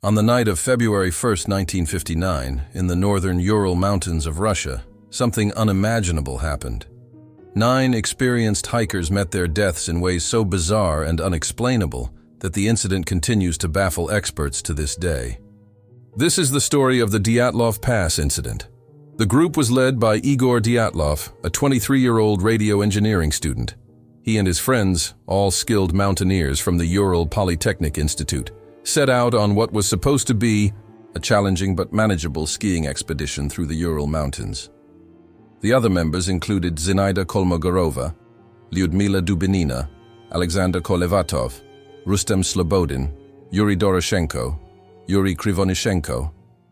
On the night of February 1, 1959, in the northern Ural mountains of Russia, something unimaginable happened. 9 experienced hikers met their deaths in ways so bizarre and unexplainable that the incident continues to baffle experts to this day. This is the story of the DYATLOV Pass incident. The group was led by Igor DYATLOV, a 23-year-old radio engineering student. He and his friends, all skilled mountaineers from the Ural Polytechnic Institute, set out on what was supposed to be a challenging but manageable skiing expedition through the Ural Mountains. The other members included Zinaida Kolmogorova, Lyudmila Dubinina, Alexander Kolevatov, Rustem Slobodin, Yuri Doroshenko, Yuri Krivonishenko,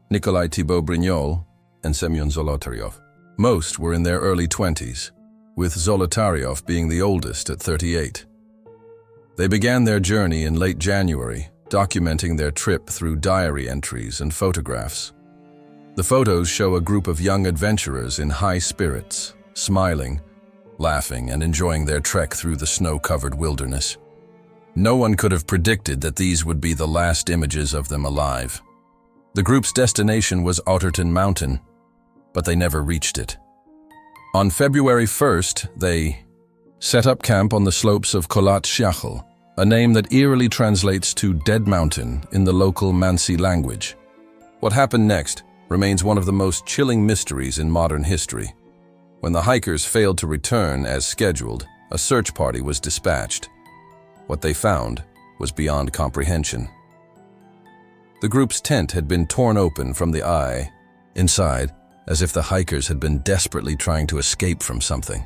Nikolai Thibault-Brignol, and Semyon Zolotaryov. Most were in their early 20s, with Zolotaryov being the oldest at 38. They began their journey in late January, documenting their trip through diary entries and photographs. The photos show a group of young adventurers in high spirits, smiling, laughing, and enjoying their trek through the snow-covered wilderness. No one could have predicted that these would be the last images of them alive. The group's destination was Otterton Mountain, but they never reached it. On February 1st, they set up camp on the slopes of Kholat Syakhl, a name that eerily translates to Dead Mountain in the local Mansi language. What happened next remains one of the most chilling mysteries in modern history. When the hikers failed to return as scheduled, a search party was dispatched. What they found was beyond comprehension. The group's tent had been torn open from the eye, inside, as if the hikers had been desperately trying to escape from something.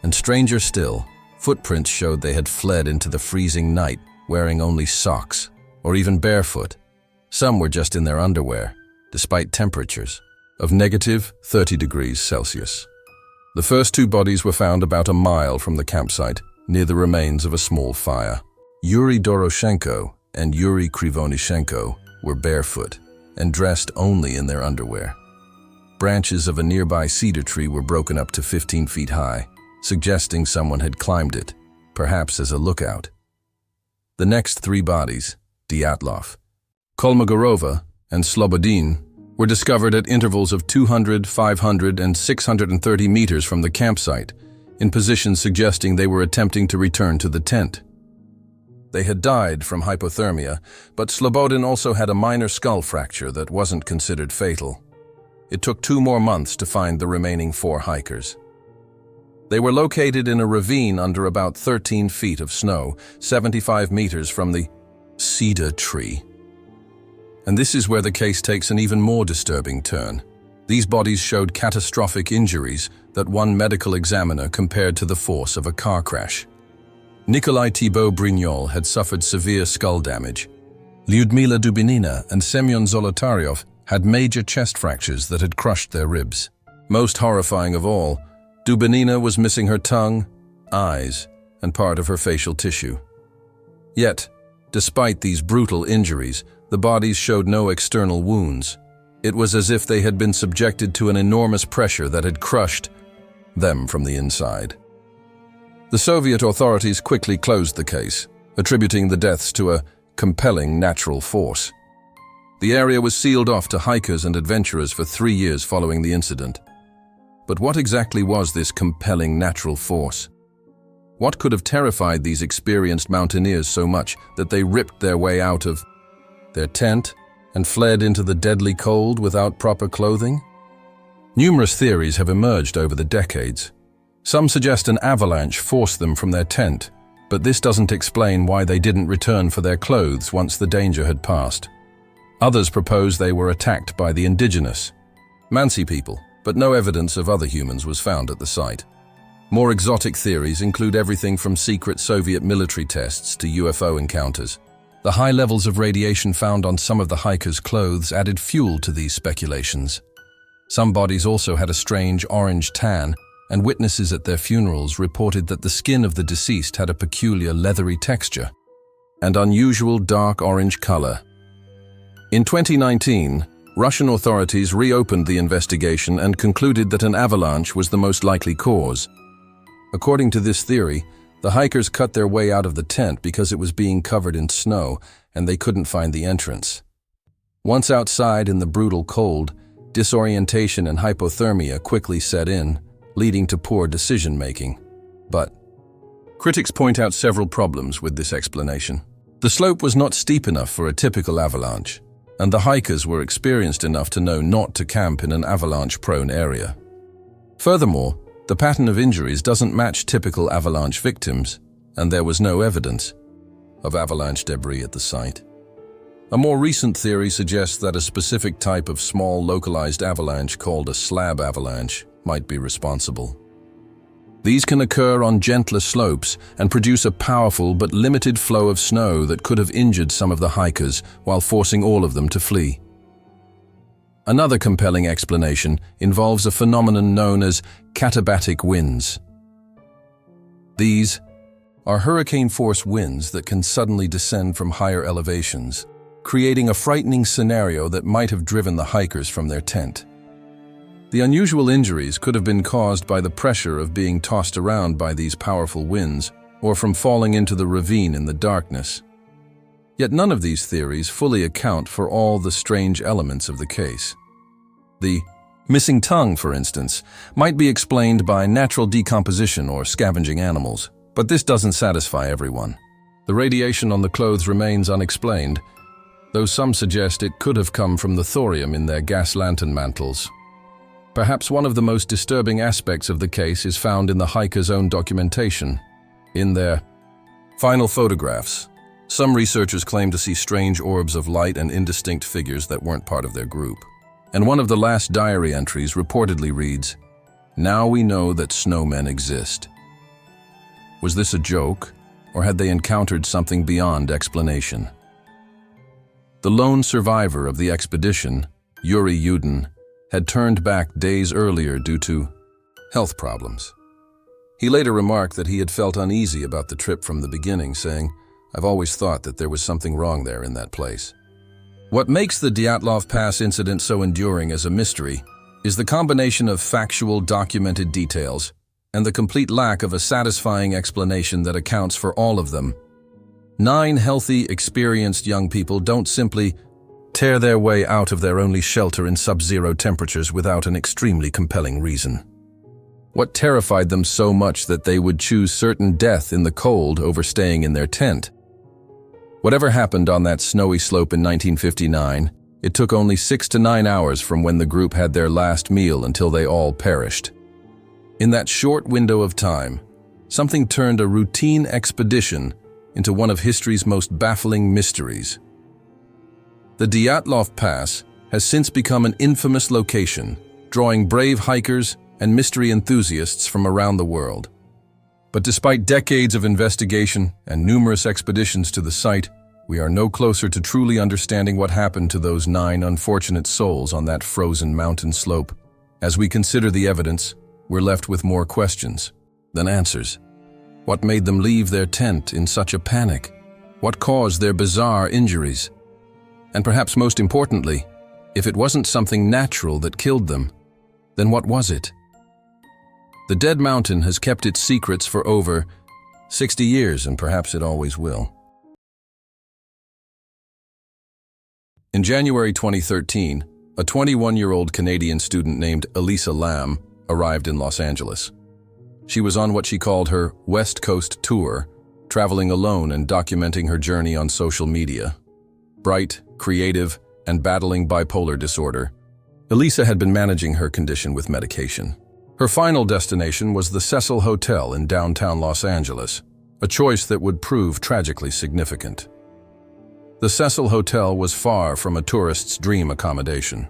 And stranger still, footprints showed they had fled into the freezing night, wearing only socks, or even barefoot. Some were just in their underwear, despite temperatures of -30 degrees Celsius. The first 2 bodies were found about a mile from the campsite, near the remains of a small fire. Yuri Doroshenko and Yuri Krivonishenko were barefoot and dressed only in their underwear. Branches of a nearby cedar tree were broken up to 15 feet high, suggesting someone had climbed it, perhaps as a lookout. The next 3 bodies, DYATLOV, Kolmogorova, and Slobodin, were discovered at intervals of 200, 500, and 630 meters from the campsite, in positions suggesting they were attempting to return to the tent. They had died from hypothermia, but Slobodin also had a minor skull fracture that wasn't considered fatal. It took 2 more months to find the remaining 4 hikers. They were located in a ravine under about 13 feet of snow, 75 meters from the cedar tree. And this is where the case takes an even more disturbing turn. These bodies showed catastrophic injuries that one medical examiner compared to the force of a car crash. Nikolai Thibault-Brignol had suffered severe skull damage. Lyudmila Dubinina and Semyon Zolotaryov had major chest fractures that had crushed their ribs. Most horrifying of all, Dubinina was missing her tongue, eyes, and part of her facial tissue. Yet, despite these brutal injuries, the bodies showed no external wounds. It was as if they had been subjected to an enormous pressure that had crushed them from the inside. The Soviet authorities quickly closed the case, attributing the deaths to a compelling natural force. The area was sealed off to hikers and adventurers for 3 years following the incident. But what exactly was this compelling natural force? What could have terrified these experienced mountaineers so much that they ripped their way out of their tent and fled into the deadly cold without proper clothing? Numerous theories have emerged over the decades. Some suggest an avalanche forced them from their tent, but this doesn't explain why they didn't return for their clothes once the danger had passed. Others propose they were attacked by the indigenous Mansi people, but no evidence of other humans was found at the site. More exotic theories include everything from secret Soviet military tests to UFO encounters. The high levels of radiation found on some of the hikers' clothes added fuel to these speculations. Some bodies also had a strange orange tan, and witnesses at their funerals reported that the skin of the deceased had a peculiar leathery texture and unusual dark orange color. In 2019, Russian authorities reopened the investigation and concluded that an avalanche was the most likely cause. According to this theory, the hikers cut their way out of the tent because it was being covered in snow and they couldn't find the entrance. Once outside in the brutal cold, disorientation and hypothermia quickly set in, leading to poor decision-making. But critics point out several problems with this explanation. The slope was not steep enough for a typical avalanche, and the hikers were experienced enough to know not to camp in an avalanche-prone area. Furthermore, the pattern of injuries doesn't match typical avalanche victims, and there was no evidence of avalanche debris at the site. A more recent theory suggests that a specific type of small localized avalanche called a slab avalanche might be responsible. These can occur on gentler slopes and produce a powerful but limited flow of snow that could have injured some of the hikers while forcing all of them to flee. Another compelling explanation involves a phenomenon known as katabatic winds. These are hurricane-force winds that can suddenly descend from higher elevations, creating a frightening scenario that might have driven the hikers from their tent. The unusual injuries could have been caused by the pressure of being tossed around by these powerful winds or from falling into the ravine in the darkness. Yet none of these theories fully account for all the strange elements of the case. The missing tongue, for instance, might be explained by natural decomposition or scavenging animals, but this doesn't satisfy everyone. The radiation on the clothes remains unexplained, though some suggest it could have come from the thorium in their gas lantern mantles. Perhaps one of the most disturbing aspects of the case is found in the hikers' own documentation. In their final photographs, some researchers claim to see strange orbs of light and indistinct figures that weren't part of their group. And one of the last diary entries reportedly reads, "Now we know that snowmen exist." Was this a joke, or had they encountered something beyond explanation? The lone survivor of the expedition, Yuri Yudin, had turned back days earlier due to health problems. He later remarked that he had felt uneasy about the trip from the beginning, saying, "I've always thought that there was something wrong there in that place." What makes the Dyatlov Pass incident so enduring as a mystery is the combination of factual, documented details and the complete lack of a satisfying explanation that accounts for all of them. 9 healthy, experienced young people don't simply tear their way out of their only shelter in sub-zero temperatures without an extremely compelling reason. What terrified them so much that they would choose certain death in the cold over staying in their tent? Whatever happened on that snowy slope in 1959, it took only 6 to 9 hours from when the group had their last meal until they all perished. In that short window of time, something turned a routine expedition into one of history's most baffling mysteries. The Dyatlov Pass has since become an infamous location, drawing brave hikers and mystery enthusiasts from around the world. But despite decades of investigation and numerous expeditions to the site, we are no closer to truly understanding what happened to those 9 unfortunate souls on that frozen mountain slope. As we consider the evidence, we're left with more questions than answers. What made them leave their tent in such a panic? What caused their bizarre injuries? And perhaps most importantly, if it wasn't something natural that killed them, then what was it? The Dead Mountain has kept its secrets for over 60 years, and perhaps it always will. In January 2013, a 21-year-old Canadian student named Elisa Lam arrived in Los Angeles. She was on what she called her West Coast tour, traveling alone and documenting her journey on social media. Bright, creative, and battling bipolar disorder, Elisa had been managing her condition with medication. Her final destination was the Cecil Hotel in downtown Los Angeles, a choice that would prove tragically significant. The Cecil Hotel was far from a tourist's dream accommodation.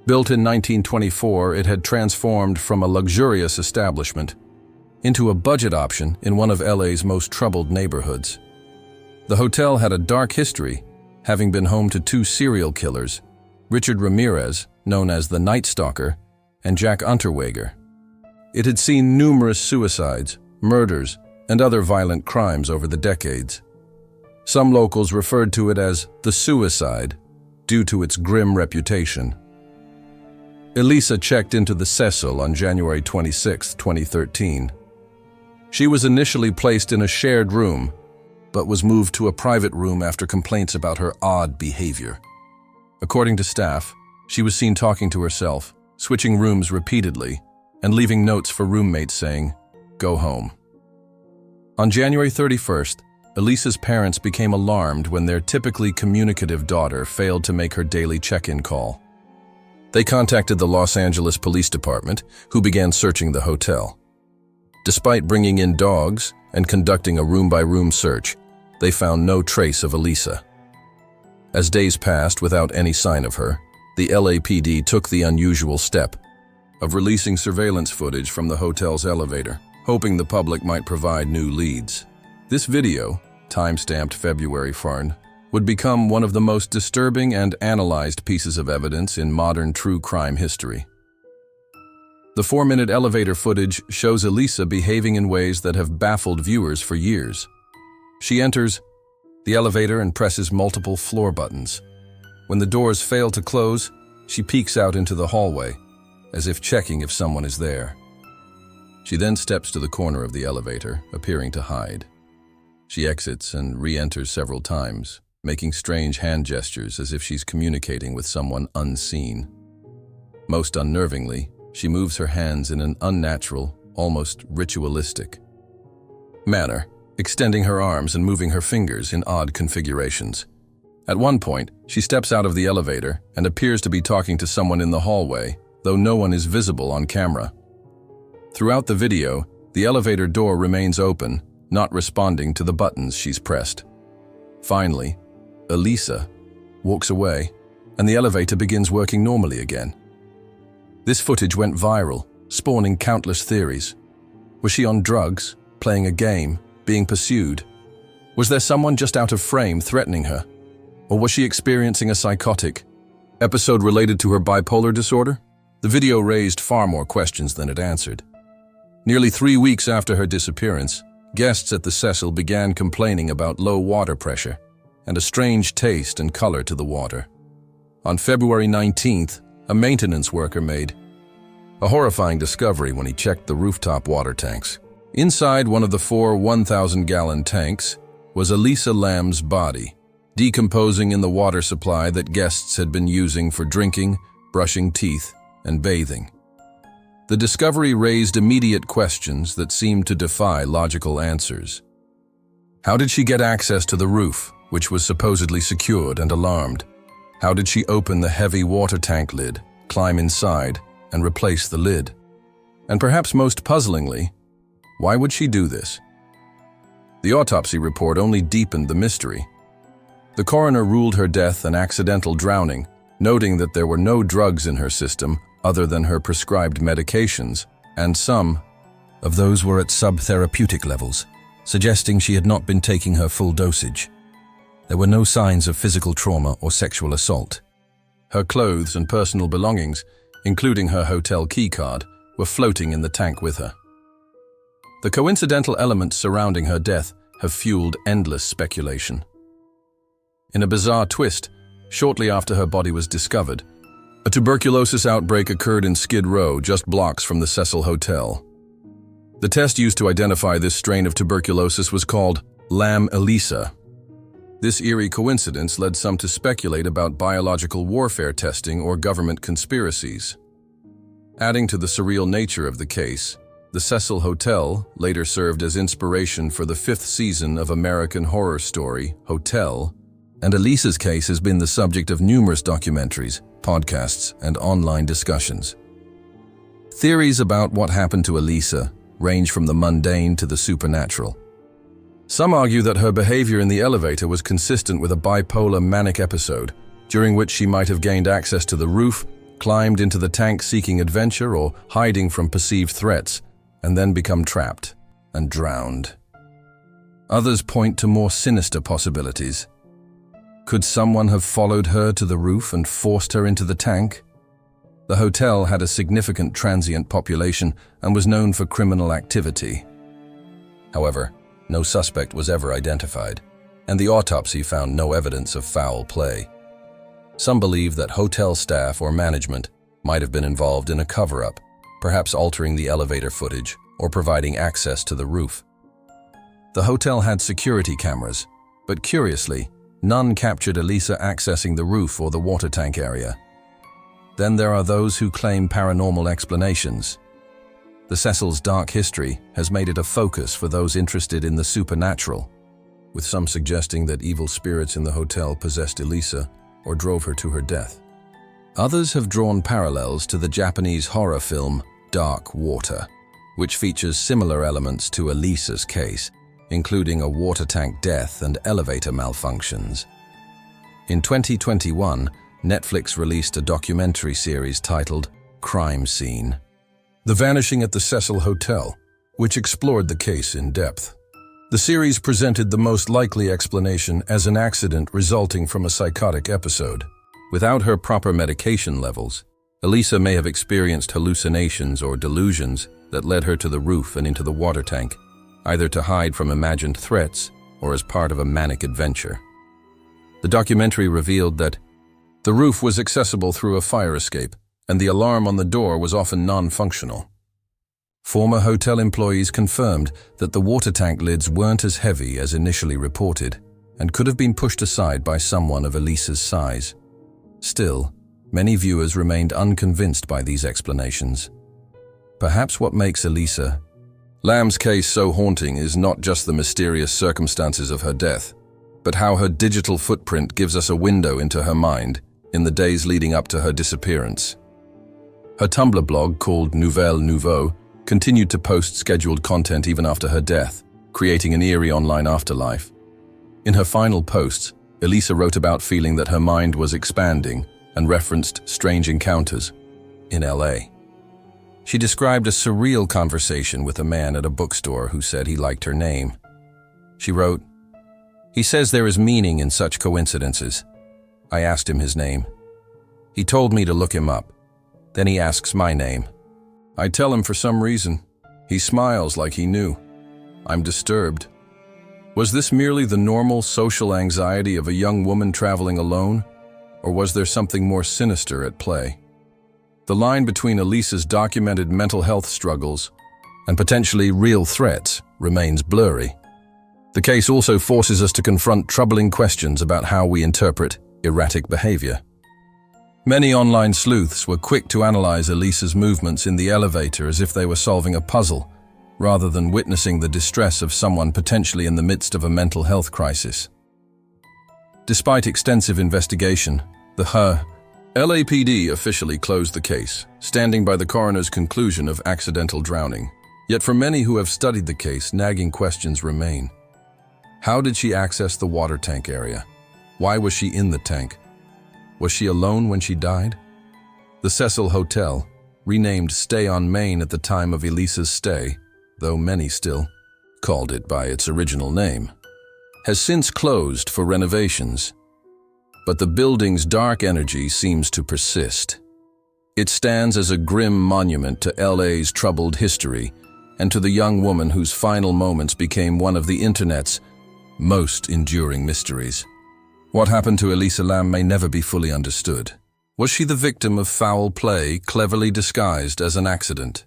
Built in 1924, it had transformed from a luxurious establishment into a budget option in one of LA's most troubled neighborhoods. The hotel had a dark history, having been home to 2 serial killers, Richard Ramirez, known as the Night Stalker, and Jack Unterweger. It had seen numerous suicides, murders, and other violent crimes over the decades. Some locals referred to it as the Suicide due to its grim reputation. Elisa checked into the Cecil on January 26, 2013. She was initially placed in a shared room, but was moved to a private room after complaints about her odd behavior. According to staff, she was seen talking to herself, switching rooms repeatedly, and leaving notes for roommates saying, "Go home." On January 31st, Elisa's parents became alarmed when their typically communicative daughter failed to make her daily check-in call. They contacted the Los Angeles Police Department, who began searching the hotel. Despite bringing in dogs and conducting a room-by-room search, they found no trace of Elisa. As days passed without any sign of her, the LAPD took the unusual step of releasing surveillance footage from the hotel's elevator, hoping the public might provide new leads. This video, time-stamped February 4, would become one of the most disturbing and analyzed pieces of evidence in modern true crime history. The 4-minute elevator footage shows Elisa behaving in ways that have baffled viewers for years. She enters the elevator and presses multiple floor buttons. When the doors fail to close, she peeks out into the hallway, as if checking if someone is there. She then steps to the corner of the elevator, appearing to hide. She exits and re-enters several times, making strange hand gestures as if she's communicating with someone unseen. Most unnervingly, she moves her hands in an unnatural, almost ritualistic manner, extending her arms and moving her fingers in odd configurations. At one point, she steps out of the elevator and appears to be talking to someone in the hallway, though no one is visible on camera. Throughout the video, the elevator door remains open, not responding to the buttons she's pressed. Finally, Elisa walks away, and the elevator begins working normally again. This footage went viral, spawning countless theories. Was she on drugs, playing a game, being pursued? Was there someone just out of frame threatening her? Or was she experiencing a psychotic episode related to her bipolar disorder? The video raised far more questions than it answered. Nearly 3 weeks after her disappearance, guests at the Cecil began complaining about low water pressure and a strange taste and color to the water. On February 19th, a maintenance worker made a horrifying discovery when he checked the rooftop water tanks. Inside one of the 4 1,000-gallon tanks was Elisa Lam's body, decomposing in the water supply that guests had been using for drinking, brushing teeth, and bathing. The discovery raised immediate questions that seemed to defy logical answers. How did she get access to the roof, which was supposedly secured and alarmed? How did she open the heavy water tank lid, climb inside, and replace the lid? And perhaps most puzzlingly, why would she do this? The autopsy report only deepened the mystery. The coroner ruled her death an accidental drowning, noting that there were no drugs in her system other than her prescribed medications, and some of those were at subtherapeutic levels, suggesting she had not been taking her full dosage. There were no signs of physical trauma or sexual assault. Her clothes and personal belongings, including her hotel keycard, were floating in the tank with her. The coincidental elements surrounding her death have fueled endless speculation. In a bizarre twist, shortly after her body was discovered, a tuberculosis outbreak occurred in Skid Row, just blocks from the Cecil Hotel. The test used to identify this strain of tuberculosis was called Lam Elisa. This eerie coincidence led some to speculate about biological warfare testing or government conspiracies. Adding to the surreal nature of the case, the Cecil Hotel later served as inspiration for the 5th season of American horror story, Hotel, and Elisa's case has been the subject of numerous documentaries, podcasts, and online discussions. Theories about what happened to Elisa range from the mundane to the supernatural. Some argue that her behavior in the elevator was consistent with a bipolar manic episode, during which she might have gained access to the roof, climbed into the tank seeking adventure or hiding from perceived threats, and then become trapped and drowned. Others point to more sinister possibilities. Could someone have followed her to the roof and forced her into the tank? The hotel had a significant transient population and was known for criminal activity. However, no suspect was ever identified, and the autopsy found no evidence of foul play. Some believe that hotel staff or management might have been involved in a cover-up, perhaps altering the elevator footage or providing access to the roof. The hotel had security cameras, but curiously, None captured Elisa accessing the roof or the water tank area. Then there are those who claim paranormal explanations. The Cecil's dark history has made it a focus for those interested in the supernatural, with some suggesting that evil spirits in the hotel possessed Elisa or drove her to her death. Others have drawn parallels to the Japanese horror film Dark Water, which features similar elements to Elisa's case, including a water tank death and elevator malfunctions. In 2021, Netflix released a documentary series titled Crime Scene: The Vanishing at the Cecil Hotel, which explored the case in depth. The series presented the most likely explanation as an accident resulting from a psychotic episode. Without her proper medication levels, Elisa may have experienced hallucinations or delusions that led her to the roof and into the water tank, either to hide from imagined threats or as part of a manic adventure. The documentary revealed that the roof was accessible through a fire escape, and the alarm on the door was often non-functional. Former hotel employees confirmed that the water tank lids weren't as heavy as initially reported and could have been pushed aside by someone of Elisa's size. Still, many viewers remained unconvinced by these explanations. Perhaps what makes Elisa Lam's case so haunting is not just the mysterious circumstances of her death, but how her digital footprint gives us a window into her mind in the days leading up to her disappearance. Her Tumblr blog, called Nouvelle Nouveau, continued to post scheduled content even after her death, creating an eerie online afterlife. In her final posts, Elisa wrote about feeling that her mind was expanding and referenced strange encounters in LA. She described a surreal conversation with a man at a bookstore who said he liked her name. She wrote, "He says there is meaning in such coincidences. I asked him his name. He told me to look him up. Then he asks my name. I tell him for some reason. He smiles like he knew. I'm disturbed." Was this merely the normal social anxiety of a young woman traveling alone, or was there something more sinister at play? The line between Elisa's documented mental health struggles and potentially real threats remains blurry. The case also forces us to confront troubling questions about how we interpret erratic behavior. Many online sleuths were quick to analyze Elisa's movements in the elevator as if they were solving a puzzle, rather than witnessing the distress of someone potentially in the midst of a mental health crisis. Despite extensive investigation, the LAPD officially closed the case, standing by the coroner's conclusion of accidental drowning. Yet for many who have studied the case, nagging questions remain. How did she access the water tank area? Why was she in the tank? Was she alone when she died? The Cecil Hotel, renamed Stay on Main at the time of Elisa's stay, though many still called it by its original name, has since closed for renovations. But the building's dark energy seems to persist. It stands as a grim monument to LA's troubled history and to the young woman whose final moments became one of the internet's most enduring mysteries. What happened to Elisa Lam may never be fully understood. Was she the victim of foul play cleverly disguised as an accident?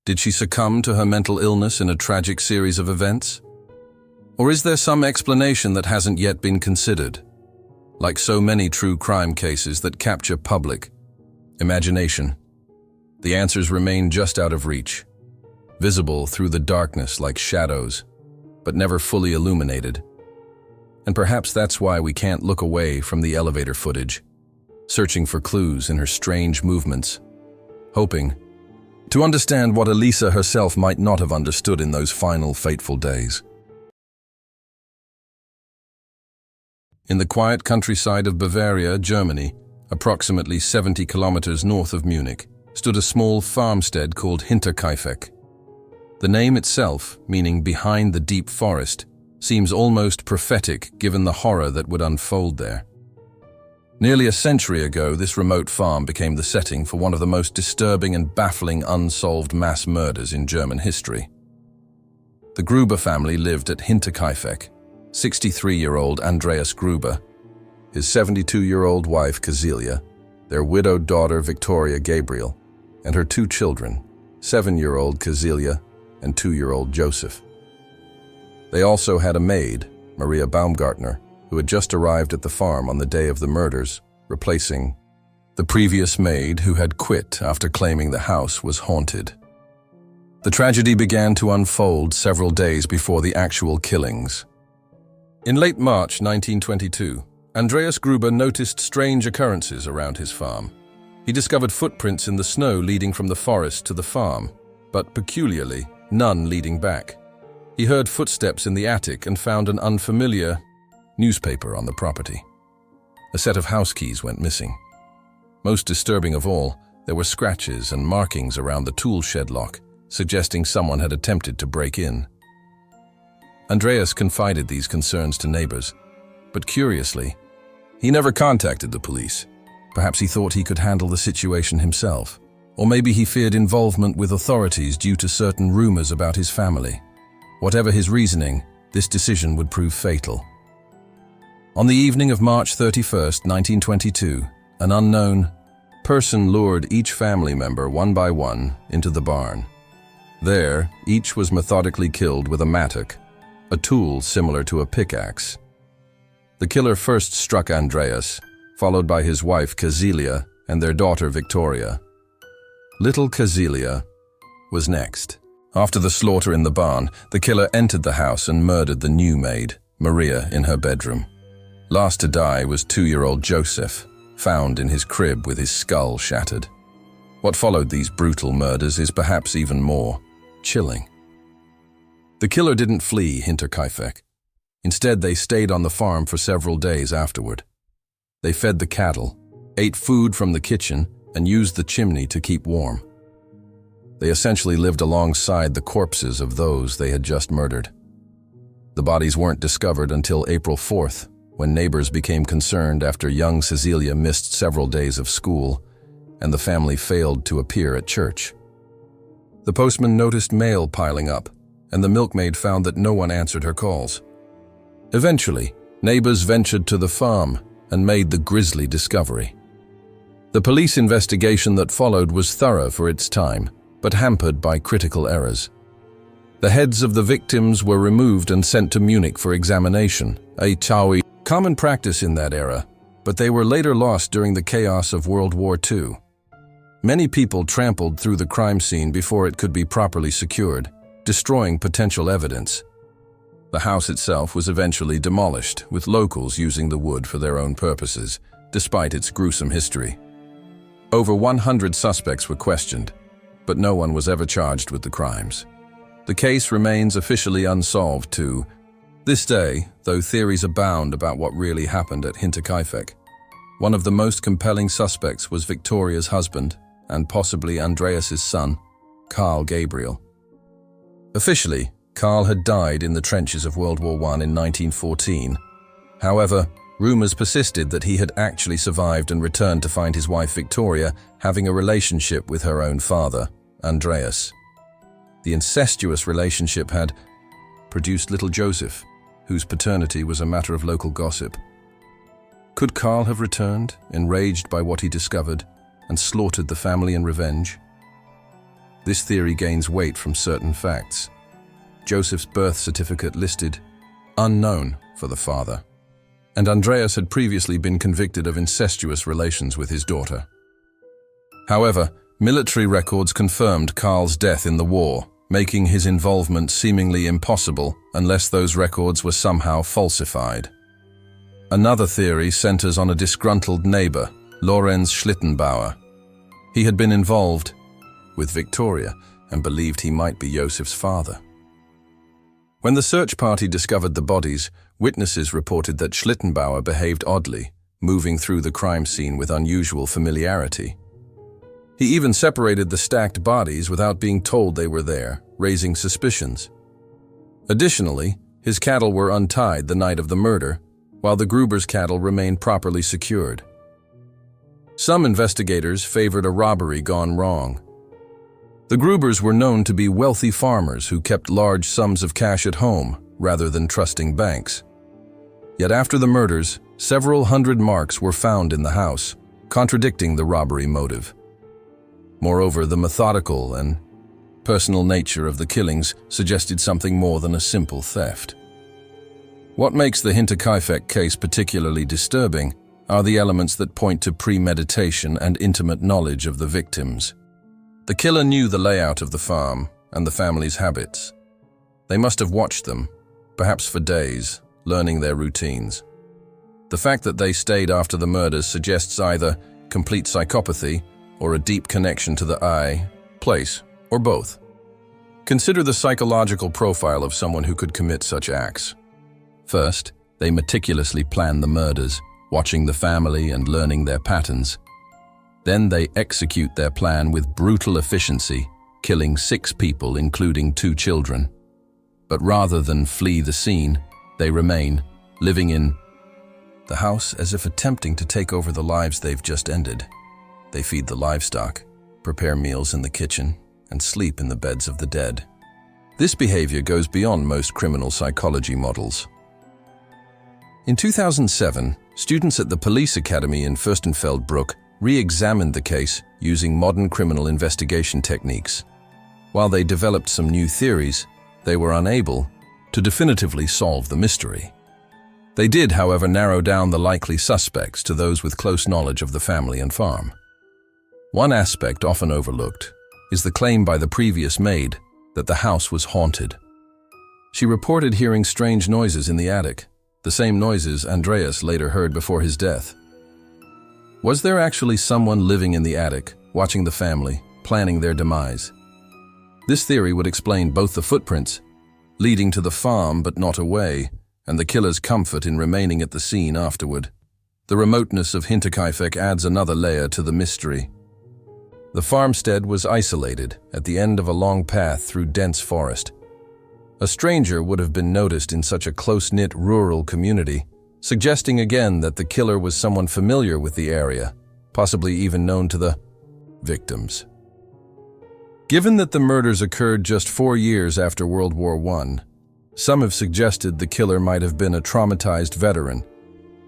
Did she succumb to her mental illness in a tragic series of events? Or is there some explanation that hasn't yet been considered? Like so many true crime cases that capture public imagination, the answers remain just out of reach, visible through the darkness like shadows, but never fully illuminated. And perhaps that's why we can't look away from the elevator footage, searching for clues in her strange movements, hoping to understand what Elisa herself might not have understood in those final fateful days. In the quiet countryside of Bavaria, Germany, approximately 70 kilometers north of Munich, stood a small farmstead called Hinterkaifeck. The name itself, meaning behind the deep forest, seems almost prophetic given the horror that would unfold there. Nearly a century ago, this remote farm became the setting for one of the most disturbing and baffling unsolved mass murders in German history. The Gruber family lived at Hinterkaifeck. 63-year-old Andreas Gruber, his 72-year-old wife Cecilia, their widowed daughter Victoria Gabriel, and her two children, 7-year-old Cecilia and 2-year-old Joseph. They also had a maid, Maria Baumgartner, who had just arrived at the farm on the day of the murders, replacing the previous maid who had quit after claiming the house was haunted. The tragedy began to unfold several days before the actual killings. In late March 1922, Andreas Gruber noticed strange occurrences around his farm. He discovered footprints in the snow leading from the forest to the farm, but peculiarly, none leading back. He heard footsteps in the attic and found an unfamiliar newspaper on the property. A set of house keys went missing. Most disturbing of all, there were scratches and markings around the tool shed lock, suggesting someone had attempted to break in. Andreas confided these concerns to neighbors, but curiously, he never contacted the police. Perhaps he thought he could handle the situation himself, or maybe he feared involvement with authorities due to certain rumors about his family. Whatever his reasoning, this decision would prove fatal. On the evening of March 31st, 1922, an unknown person lured each family member one by one into the barn. There, each was methodically killed with a mattock, a tool similar to a pickaxe. The killer first struck Andreas, followed by his wife Cecilia and their daughter Victoria. Little Cecilia was next. After the slaughter in the barn, the killer entered the house and murdered the new maid, Maria, in her bedroom. Last to die was 2-year-old Joseph, found in his crib with his skull shattered. What followed these brutal murders is perhaps even more chilling. The killer didn't flee Hinterkaifeck. Instead, they stayed on the farm for several days afterward. They fed the cattle, ate food from the kitchen, and used the chimney to keep warm. They essentially lived alongside the corpses of those they had just murdered. The bodies weren't discovered until April 4th, when neighbors became concerned after young Cecilia missed several days of school and the family failed to appear at church. The postman noticed mail piling up, and the milkmaid found that no one answered her calls. Eventually, neighbors ventured to the farm and made the grisly discovery. The police investigation that followed was thorough for its time, but hampered by critical errors. The heads of the victims were removed and sent to Munich for examination, a common practice in that era, but they were later lost during the chaos of World War II. Many people trampled through the crime scene before it could be properly secured, destroying potential evidence. The house itself was eventually demolished, with locals using the wood for their own purposes, despite its gruesome history. Over 100 suspects were questioned, but no one was ever charged with the crimes. The case remains officially unsolved to this day, though theories abound about what really happened at Hinterkaifeck. One of the most compelling suspects was Victoria's husband, and possibly Andreas's son, Carl Gabriel. Officially, Carl had died in the trenches of World War I in 1914. However, rumors persisted that he had actually survived and returned to find his wife Victoria having a relationship with her own father, Andreas. The incestuous relationship had produced little Joseph, whose paternity was a matter of local gossip. Could Carl have returned, enraged by what he discovered, and slaughtered the family in revenge? This theory gains weight from certain facts. Joseph's birth certificate listed unknown for the father, and Andreas had previously been convicted of incestuous relations with his daughter. However, military records confirmed Carl's death in the war, making his involvement seemingly impossible unless those records were somehow falsified. Another theory centers on a disgruntled neighbor, Lorenz Schlittenbauer. He had been involved with Victoria and believed he might be Joseph's father. When the search party discovered the bodies, witnesses reported that Schlittenbauer behaved oddly, moving through the crime scene with unusual familiarity. He even separated the stacked bodies without being told they were there, raising suspicions. Additionally, his cattle were untied the night of the murder, while the Gruber's cattle remained properly secured. Some investigators favored a robbery gone wrong. The Grubers were known to be wealthy farmers who kept large sums of cash at home rather than trusting banks. Yet after the murders, several hundred marks were found in the house, contradicting the robbery motive. Moreover, the methodical and personal nature of the killings suggested something more than a simple theft. What makes the Hinterkaifeck case particularly disturbing are the elements that point to premeditation and intimate knowledge of the victims. The killer knew the layout of the farm and the family's habits. They must have watched them, perhaps for days, learning their routines. The fact that they stayed after the murders suggests either complete psychopathy or a deep connection to the place, or both. Consider the psychological profile of someone who could commit such acts. First, they meticulously plan the murders, watching the family and learning their patterns. Then they execute their plan with brutal efficiency, killing 6 people, including 2 children. But rather than flee the scene, they remain, living in the house as if attempting to take over the lives they've just ended. They feed the livestock, prepare meals in the kitchen, and sleep in the beds of the dead. This behavior goes beyond most criminal psychology models. In 2007, students at the Police Academy in Fürstenfeldbruck re-examined the case using modern criminal investigation techniques. While they developed some new theories, they were unable to definitively solve the mystery. They did, however, narrow down the likely suspects to those with close knowledge of the family and farm. One aspect often overlooked is the claim by the previous maid that the house was haunted. She reported hearing strange noises in the attic, the same noises Andreas later heard before his death. Was there actually someone living in the attic, watching the family, planning their demise? This theory would explain both the footprints, leading to the farm but not away, and the killer's comfort in remaining at the scene afterward. The remoteness of Hinterkaifeck adds another layer to the mystery. The farmstead was isolated at the end of a long path through dense forest. A stranger would have been noticed in such a close-knit rural community, suggesting again that the killer was someone familiar with the area, possibly even known to the victims. Given that the murders occurred just 4 years after World War I, some have suggested the killer might have been a traumatized veteran,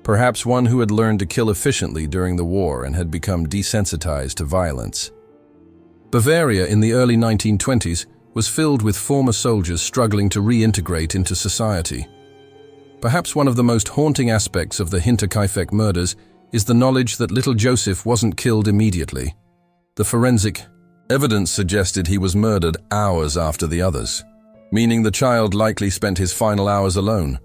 perhaps one who had learned to kill efficiently during the war and had become desensitized to violence. Bavaria in the early 1920s was filled with former soldiers struggling to reintegrate into society. Perhaps one of the most haunting aspects of the Hinterkaifeck murders is the knowledge that little Joseph wasn't killed immediately. The forensic evidence suggested he was murdered hours after the others, meaning the child likely spent his final hours alone,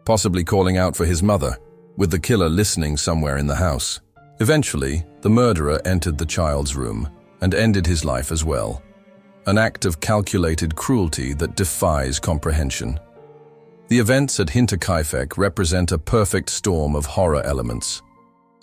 possibly calling out for his mother, with the killer listening somewhere in the house. Eventually, the murderer entered the child's room and ended his life as well. An act of calculated cruelty that defies comprehension. The events at Hinterkaifeck represent a perfect storm of horror elements.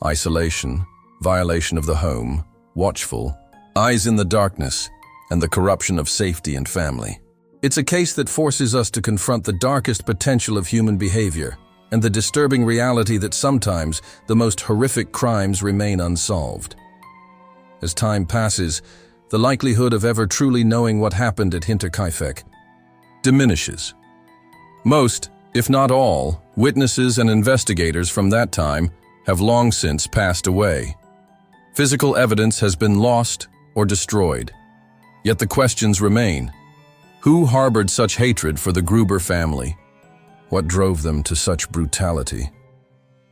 Isolation, violation of the home, watchful, eyes in the darkness, and the corruption of safety and family. It's a case that forces us to confront the darkest potential of human behavior and the disturbing reality that sometimes the most horrific crimes remain unsolved. As time passes, the likelihood of ever truly knowing what happened at Hinterkaifeck diminishes. Most, if not all, witnesses and investigators from that time have long since passed away. Physical evidence has been lost or destroyed. Yet the questions remain. Who harbored such hatred for the Gruber family? What drove them to such brutality?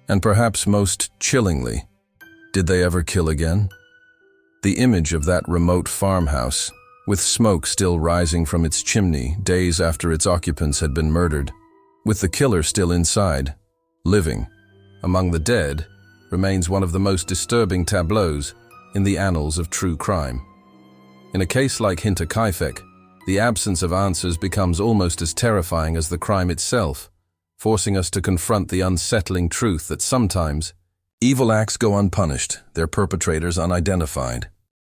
And perhaps most chillingly, did they ever kill again? The image of that remote farmhouse, with smoke still rising from its chimney days after its occupants had been murdered, with the killer still inside, living, among the dead, remains one of the most disturbing tableaus in the annals of true crime. In a case like Hinterkaifeck, the absence of answers becomes almost as terrifying as the crime itself, forcing us to confront the unsettling truth that sometimes evil acts go unpunished, their perpetrators unidentified.